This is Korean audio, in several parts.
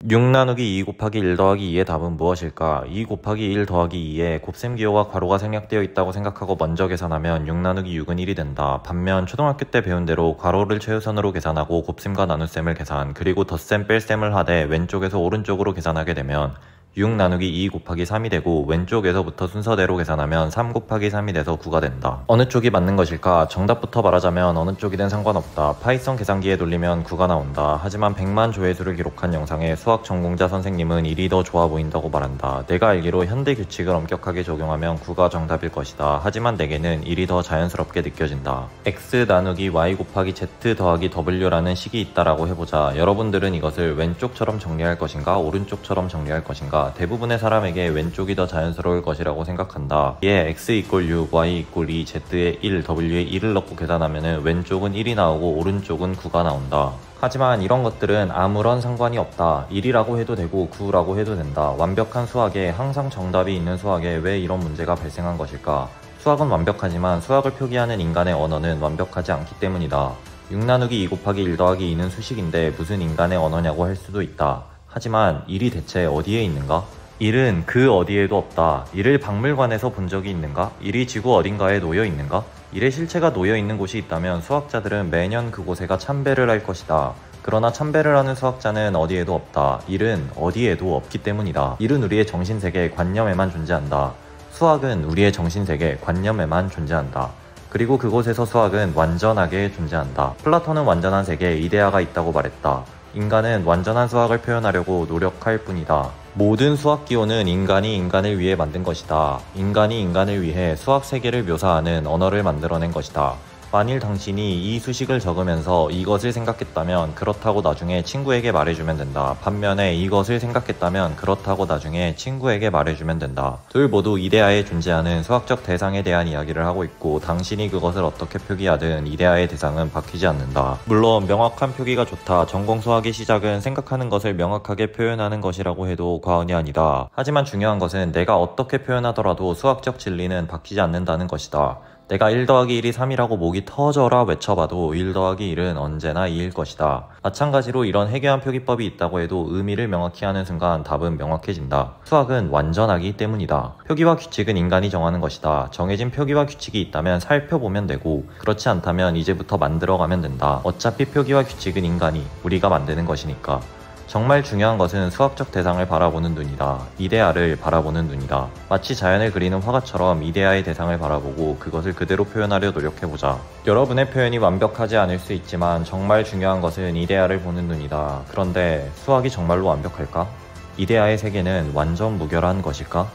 6 나누기 2 곱하기 1 더하기 2의 답은 무엇일까? 2 곱하기 1 더하기 2에 곱셈 기호와 괄호가 생략되어 있다고 생각하고 먼저 계산하면 6 나누기 6은 1이 된다. 반면 초등학교 때 배운 대로 괄호를 최우선으로 계산하고 곱셈과 나눗셈을 계산, 그리고 덧셈 뺄셈을 하되 왼쪽에서 오른쪽으로 계산하게 되면 6 나누기 2 곱하기 3이 되고, 왼쪽에서부터 순서대로 계산하면 3 곱하기 3이 돼서 9가 된다. 어느 쪽이 맞는 것일까? 정답부터 말하자면 어느 쪽이든 상관없다. 파이썬 계산기에 돌리면 9가 나온다. 하지만 100만 조회수를 기록한 영상에 수학 전공자 선생님은 1이 더 좋아 보인다고 말한다. 내가 알기로 현대 규칙을 엄격하게 적용하면 9가 정답일 것이다. 하지만 내게는 1이 더 자연스럽게 느껴진다. x 나누기 y 곱하기 z 더하기 w라는 식이 있다라고 해보자. 여러분들은 이것을 왼쪽처럼 정리할 것인가, 오른쪽처럼 정리할 것인가? 대부분의 사람에게 왼쪽이 더 자연스러울 것이라고 생각한다. 이에 x 이꼴 6, y 이꼴 2, z에 1, w에 1을 넣고 계산하면 왼쪽은 1이 나오고 오른쪽은 9가 나온다. 하지만 이런 것들은 아무런 상관이 없다. 1이라고 해도 되고 9라고 해도 된다. 완벽한 수학에, 항상 정답이 있는 수학에 왜 이런 문제가 발생한 것일까? 수학은 완벽하지만 수학을 표기하는 인간의 언어는 완벽하지 않기 때문이다. 6 나누기 2 곱하기 1 더하기 2는 수식인데 무슨 인간의 언어냐고 할 수도 있다. 하지만 1이 대체 어디에 있는가? 1은 그 어디에도 없다. 1을 박물관에서 본 적이 있는가? 1이 지구 어딘가에 놓여 있는가? 1의 실체가 놓여 있는 곳이 있다면 수학자들은 매년 그곳에가 참배를 할 것이다. 그러나 참배를 하는 수학자는 어디에도 없다. 1은 어디에도 없기 때문이다. 1은 우리의 정신세계, 관념에만 존재한다. 수학은 우리의 정신세계, 관념에만 존재한다. 그리고 그곳에서 수학은 완전하게 존재한다. 플라톤은 완전한 세계, 이데아가 있다고 말했다. 인간은 완전한 수학을 표현하려고 노력할 뿐이다. 모든 수학 기호는 인간이 인간을 위해 만든 것이다. 인간이 인간을 위해 수학 세계를 묘사하는 언어를 만들어낸 것이다. 만일 당신이 이 수식을 적으면서 이것을 생각했다면 그렇다고 나중에 친구에게 말해주면 된다. 반면에 이것을 생각했다면 그렇다고 나중에 친구에게 말해주면 된다. 둘 모두 이데아에 존재하는 수학적 대상에 대한 이야기를 하고 있고, 당신이 그것을 어떻게 표기하든 이데아의 대상은 바뀌지 않는다. 물론 명확한 표기가 좋다. 전공 수학의 시작은 생각하는 것을 명확하게 표현하는 것이라고 해도 과언이 아니다. 하지만 중요한 것은 내가 어떻게 표현하더라도 수학적 진리는 바뀌지 않는다는 것이다. 내가 1 더하기 1이 3이라고 목이 터져라 외쳐봐도 1 더하기 1은 언제나 2일 것이다. 마찬가지로 이런 해괴한 표기법이 있다고 해도 의미를 명확히 하는 순간 답은 명확해진다. 수학은 완전하기 때문이다. 표기와 규칙은 인간이 정하는 것이다. 정해진 표기와 규칙이 있다면 살펴보면 되고, 그렇지 않다면 이제부터 만들어가면 된다. 어차피 표기와 규칙은 인간이, 우리가 만드는 것이니까. 정말 중요한 것은 수학적 대상을 바라보는 눈이다. 이데아를 바라보는 눈이다. 마치 자연을 그리는 화가처럼 이데아의 대상을 바라보고 그것을 그대로 표현하려 노력해보자. 여러분의 표현이 완벽하지 않을 수 있지만 정말 중요한 것은 이데아를 보는 눈이다. 그런데 수학이 정말로 완벽할까? 이데아의 세계는 완전 무결한 것일까?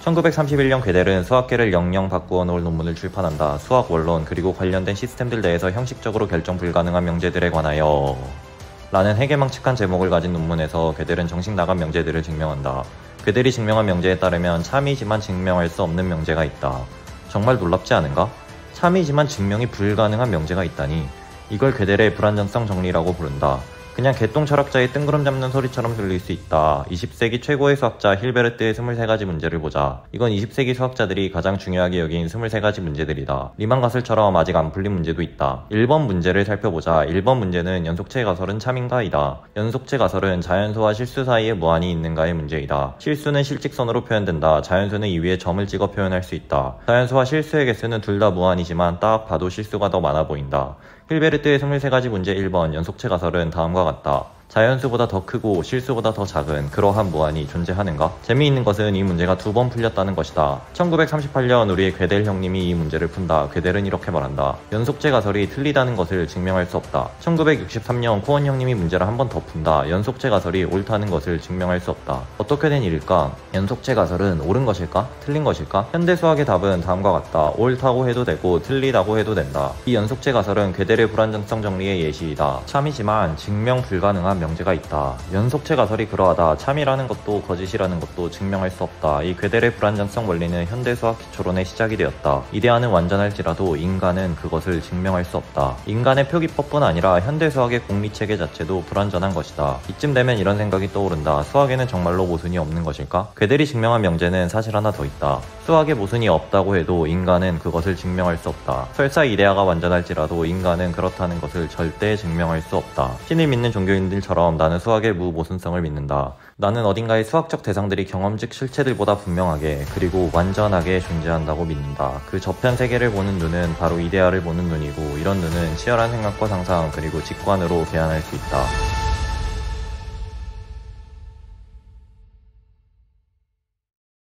1931년 괴델은 수학계를 영영 바꾸어 놓을 논문을 출판한다. 수학 원론 그리고 관련된 시스템들 내에서 형식적으로 결정 불가능한 명제들에 관하여 라는 해괴망측한 제목을 가진 논문에서 괴델은 정식 나간 명제들을 증명한다. 괴델이 증명한 명제에 따르면 참이지만 증명할 수 없는 명제가 있다. 정말 놀랍지 않은가? 참이지만 증명이 불가능한 명제가 있다니. 이걸 괴델의 불안정성 정리라고 부른다. 그냥 개똥 철학자의 뜬구름 잡는 소리처럼 들릴 수 있다. 20세기 최고의 수학자 힐베르트의 23가지 문제를 보자. 이건 20세기 수학자들이 가장 중요하게 여긴 23가지 문제들이다. 리만 가설처럼 아직 안 풀린 문제도 있다. 1번 문제를 살펴보자. 1번 문제는 연속체 가설은 참인가이다. 연속체 가설은 자연수와 실수 사이에 무한이 있는가의 문제이다. 실수는 실직선으로 표현된다. 자연수는 이 위에 점을 찍어 표현할 수 있다. 자연수와 실수의 개수는 둘 다 무한이지만 딱 봐도 실수가 더 많아 보인다. 힐베르트의 23가지 문제 1번 연속체 가설은 다음과 같다. 자연수보다 더 크고 실수보다 더 작은 그러한 무한이 존재하는가? 재미있는 것은 이 문제가 2번 풀렸다는 것이다. 1938년 우리의 괴델 형님이 이 문제를 푼다. 괴델은 이렇게 말한다. 연속체 가설이 틀리다는 것을 증명할 수 없다. 1963년 코언 형님이 문제를 한 번 더 푼다. 연속체 가설이 옳다는 것을 증명할 수 없다. 어떻게 된 일일까? 연속체 가설은 옳은 것일까? 틀린 것일까? 현대 수학의 답은 다음과 같다. 옳다고 해도 되고 틀리다고 해도 된다. 이 연속체 가설은 괴델의 불안정성 정리의 예시이다. 참이지만 증명 불가능한 명제가 있다. 연속체 가설이 그러하다. 참이라는 것도 거짓이라는 것도 증명할 수 없다. 이 괴델의 불안정성 원리는 현대 수학 기초론의 시작이 되었다. 이데아는 완전할지라도 인간은 그것을 증명할 수 없다. 인간의 표기법뿐 아니라 현대 수학의 공리체계 자체도 불완전한 것이다. 이쯤 되면 이런 생각이 떠오른다. 수학에는 정말로 모순이 없는 것일까? 괴델이 증명한 명제는 사실 하나 더 있다. 수학에 모순이 없다고 해도 인간은 그것을 증명할 수 없다. 설사 이데아가 완전할지라도 인간은 그렇다는 것을 절대 증명할 수 없다. 신을 믿는 종교인들 것들처럼 나는 수학의 무모순성을 믿는다. 나는 어딘가의 수학적 대상들이 경험직 실체들보다 분명하게 그리고 완전하게 존재한다고 믿는다. 그 저편 세계를 보는 눈은 바로 이데아를 보는 눈이고 이런 눈은 치열한 생각과 상상 그리고 직관으로 개안할 수 있다.